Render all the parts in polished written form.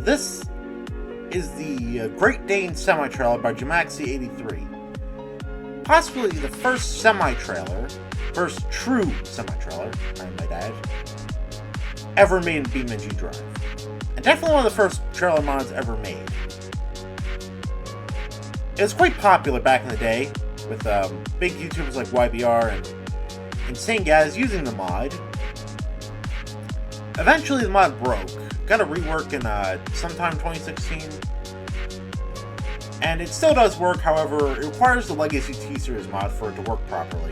This is the Great Dane semi-trailer by Jamaxi83. Possibly the first semi-trailer, first true semi-trailer, I might add, ever made in beamng Drive. And definitely one of the first trailer mods ever made. It was quite popular back in the day, with big YouTubers like YBR and insane guys using the mod. Eventually the mod broke. Got a rework in sometime 2016. And it still does work, however, it requires the Legacy T-Series mod for it to work properly.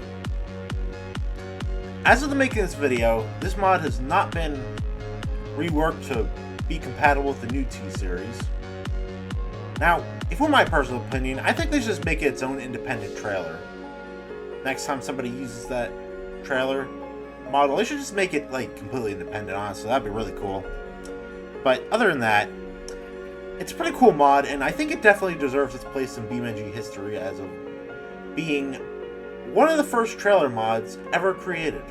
As of the making of this video, this mod has not been reworked to be compatible with the new T-Series. Now, if you want my personal opinion, I think they should just make it its own independent trailer. Next time somebody uses that trailer model, they should just make it like completely independent, honestly. That'd be really cool. But other than that, it's a pretty cool mod, and I think it definitely deserves its place in beamng history as of being one of the first trailer mods ever created.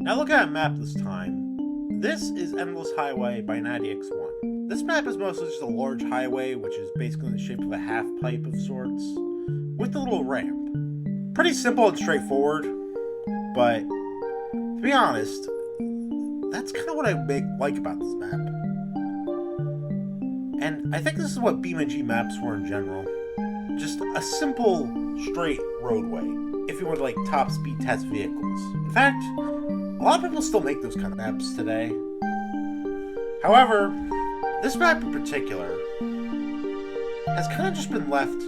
Now look at a map this time. This is Endless Highway by 90x1. This map is mostly just a large highway, which is basically in the shape of a half pipe of sorts, with a little ramp. Pretty simple and straightforward, but to be honest, that's kind of what I like about this map. And I think this is what beamng maps were in general. Just a simple, straight roadway, if you would like top speed test vehicles. In fact, a lot of people still make those kind of maps today. However, this map in particular has kind of just been left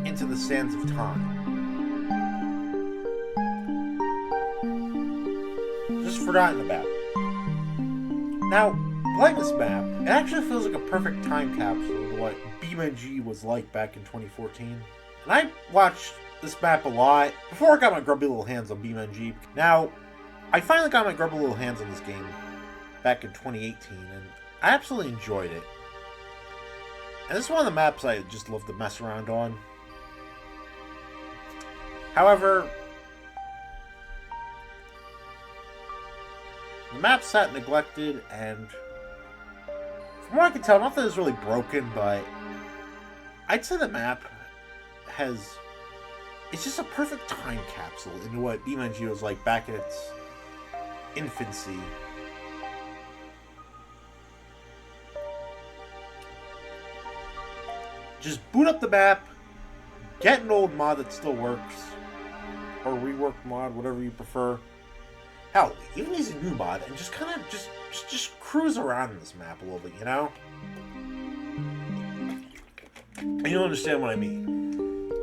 into the sands of time. Just forgotten about. Now, playing this map, it actually feels like a perfect time capsule to what beamng was like back in 2014. And I watched this map a lot before I got my grubby little hands on beamng. Now, I finally got my grubby little hands on this game back in 2018, and I absolutely enjoyed it. And this is one of the maps I just love to mess around on. However, the map sat neglected, and from what I can tell, nothing is really broken, but I'd say the map it's just a perfect time capsule into what beamng was like back in its infancy. Just boot up the map, get an old mod that still works, or reworked mod, whatever you prefer. Hell, even use a new mod and just kind of just cruise around in this map a little bit, you know? And you'll understand what I mean.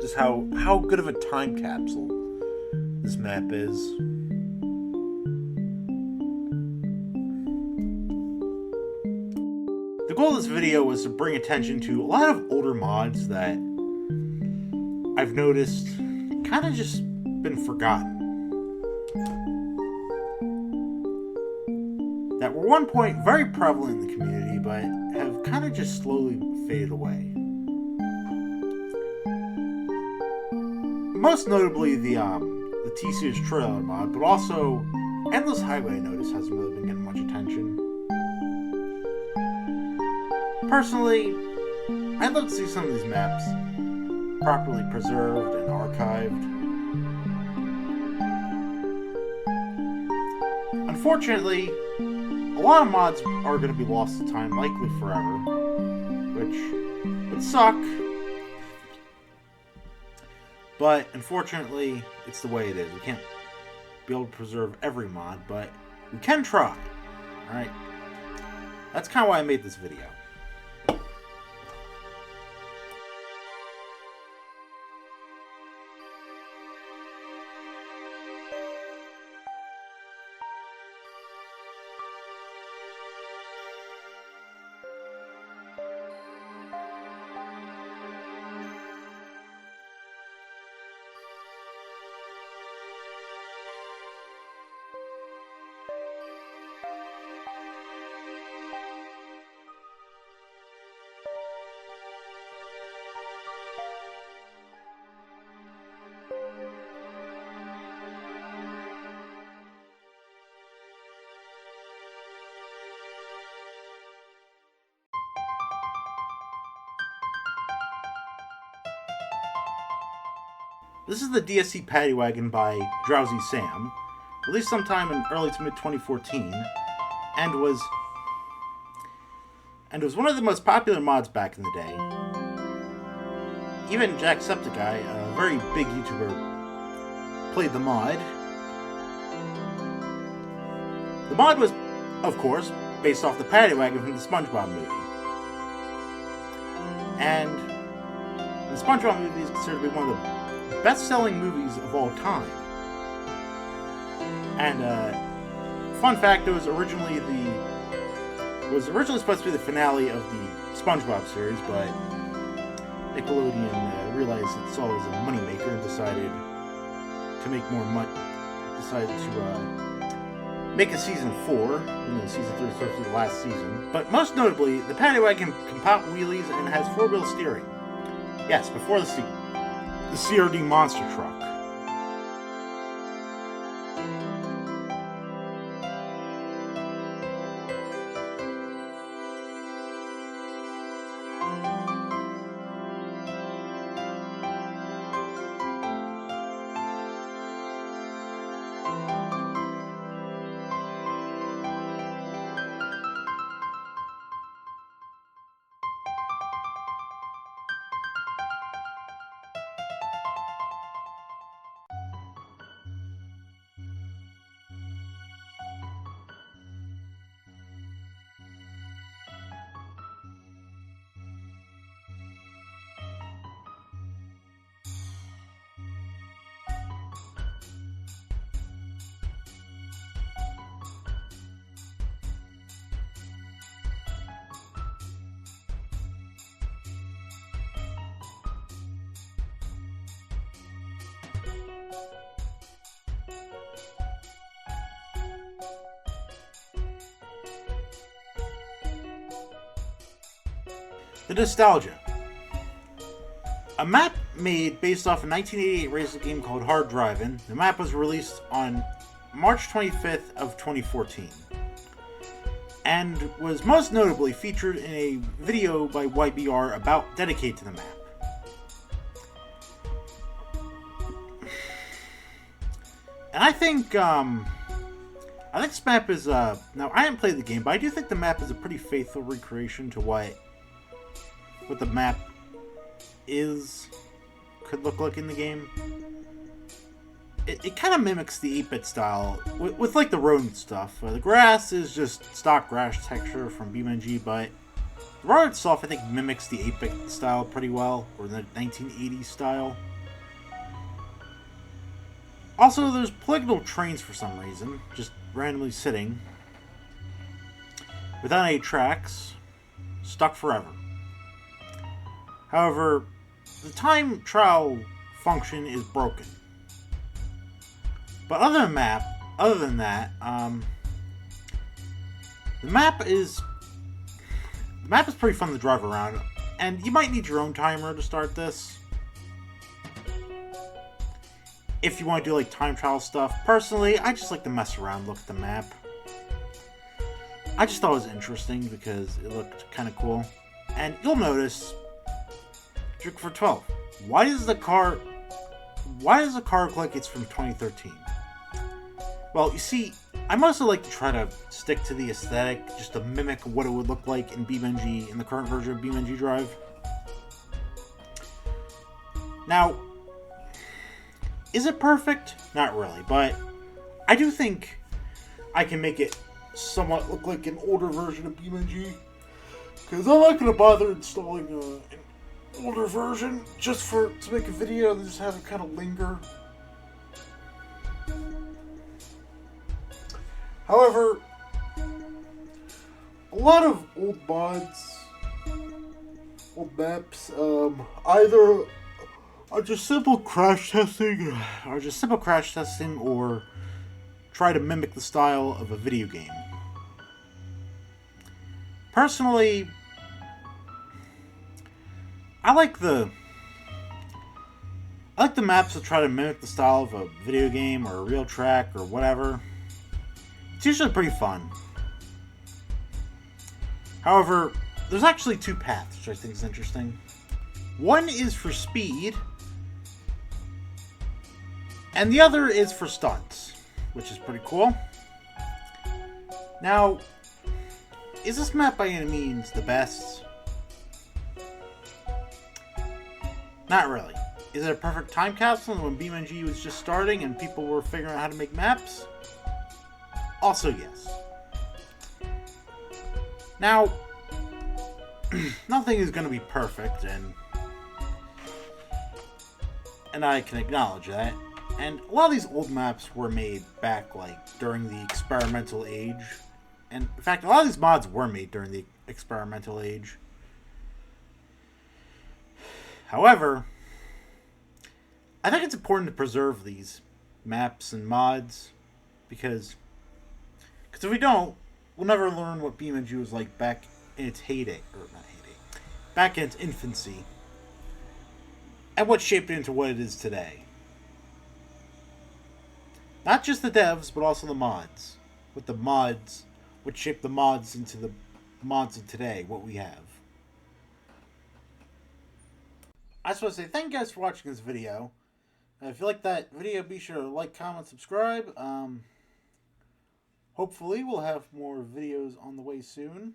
Just how good of a time capsule this map is. The goal of this video was to bring attention to a lot of older mods that I've noticed kind of just been forgotten. That were at one point very prevalent in the community, but have kind of just slowly faded away. Most notably the T-Series trailer mod, but also Endless Highway, I noticed, hasn't really been getting much attention. Personally, I'd love to see some of these maps properly preserved and archived. Unfortunately, a lot of mods are going to be lost to time, likely forever, which would suck. But unfortunately, it's the way it is. We can't be able to preserve every mod, but we can try. Alright? That's kind of why I made this video. This is the DSC Paddy Wagon by Drowsy Sam, released sometime in early to mid 2014, and was one of the most popular mods back in the day. Even Jacksepticeye, a very big YouTuber, played the mod. The mod was, of course, based off the Paddy Wagon from the SpongeBob movie. And the SpongeBob movie is considered to be one of the best-selling movies of all time. And fun fact, it was originally supposed to be the finale of the SpongeBob series, but Nickelodeon realized it saw it as a moneymaker and decided to make more money. Decided to make a season 4. Season 3 was supposed to be the last season. But most notably, the Paddy Wagon can pop wheelies and has 4-wheel steering. Yes, before the CRD monster truck. The nostalgia. A map made based off a 1988 racing game called Hard Drivin'. The map was released on March 25th of 2014 and was most notably featured in a video by YBR dedicated to the map. And I think this map is now I haven't played the game, but I do think the map is a pretty faithful recreation to what the map could look like in the game. It kind of mimics the 8-bit style with like the road and stuff. The grass is just stock grass texture from beamng, but the road itself I think mimics the 8-bit style pretty well, or the 1980s style. Also, there's polygonal trains for some reason, just randomly sitting without any tracks, stuck forever. However, the time trial function is broken. But other than that, the map is pretty fun to drive around, and you might need your own timer to start this if you want to do like time trial stuff. Personally, I just like to mess around, look at the map. I just thought it was interesting because it looked kind of cool, and you'll notice. Trick for 12. Why does the car look like it's from 2013? Well, you see, I mostly like to try to stick to the aesthetic, just to mimic what it would look like in beamng, in the current version of beamng Drive. Now, is it perfect? Not really, but I do think I can make it somewhat look like an older version of beamng, because I'm not going to bother installing an older version just to make a video and just have it kind of linger. However, a lot of old mods, old maps, either are just simple crash testing, or try to mimic the style of a video game. Personally, I like the maps that try to mimic the style of a video game or a real track or whatever. It's usually pretty fun. However, there's actually two paths, which I think is interesting. One is for speed, and the other is for stunts, which is pretty cool. Now, is this map by any means the best? Not really. Is it a perfect time capsule when beamng was just starting and people were figuring out how to make maps? Also, yes. Now, nothing is going to be perfect, and I can acknowledge that. And a lot of these old maps were made back, like, during the experimental age. And, in fact, a lot of these mods were made during the experimental age. However, I think it's important to preserve these maps and mods because if we don't, we'll never learn what beamng was like back in its heyday, or not heyday, back in its infancy, and what shaped it into what it is today. Not just the devs, but also the mods. With the mods, which shaped the mods into the mods of today, what we have. I just want to say thank you guys for watching this video. If you like that video, be sure to like, comment, subscribe. Hopefully, we'll have more videos on the way soon.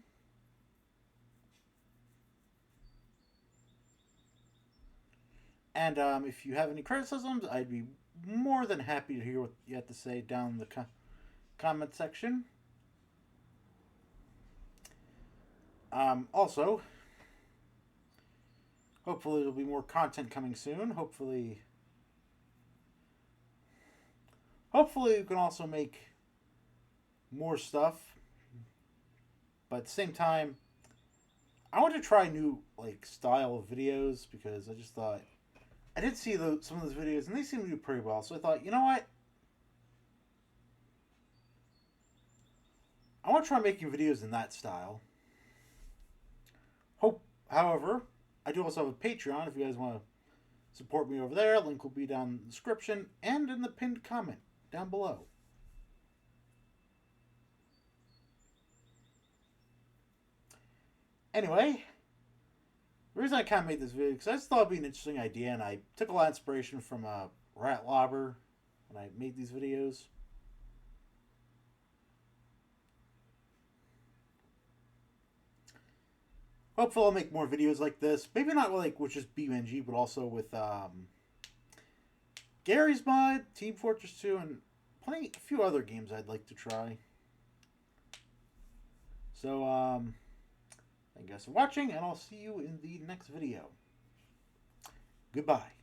And if you have any criticisms, I'd be more than happy to hear what you have to say down in the comment section. Also, hopefully there'll be more content coming soon. Hopefully we can also make more stuff. But at the same time, I want to try new style of videos because I just thought I did see some of those videos and they seem to do pretty well. So I thought, you know what? I want to try making videos in that style. However, I do also have a Patreon if you guys want to support me over there. Link will be down in the description and in the pinned comment down below. Anyway, the reason I kind of made this video because I just thought it'd be an interesting idea, and I took a lot of inspiration from Rat Lobber when I made these videos. Hopefully I'll make more videos like this. Maybe not with just beamng, but also with Gary's mod, Team Fortress 2, and a few other games I'd like to try. So, thank you guys for watching, and I'll see you in the next video. Goodbye.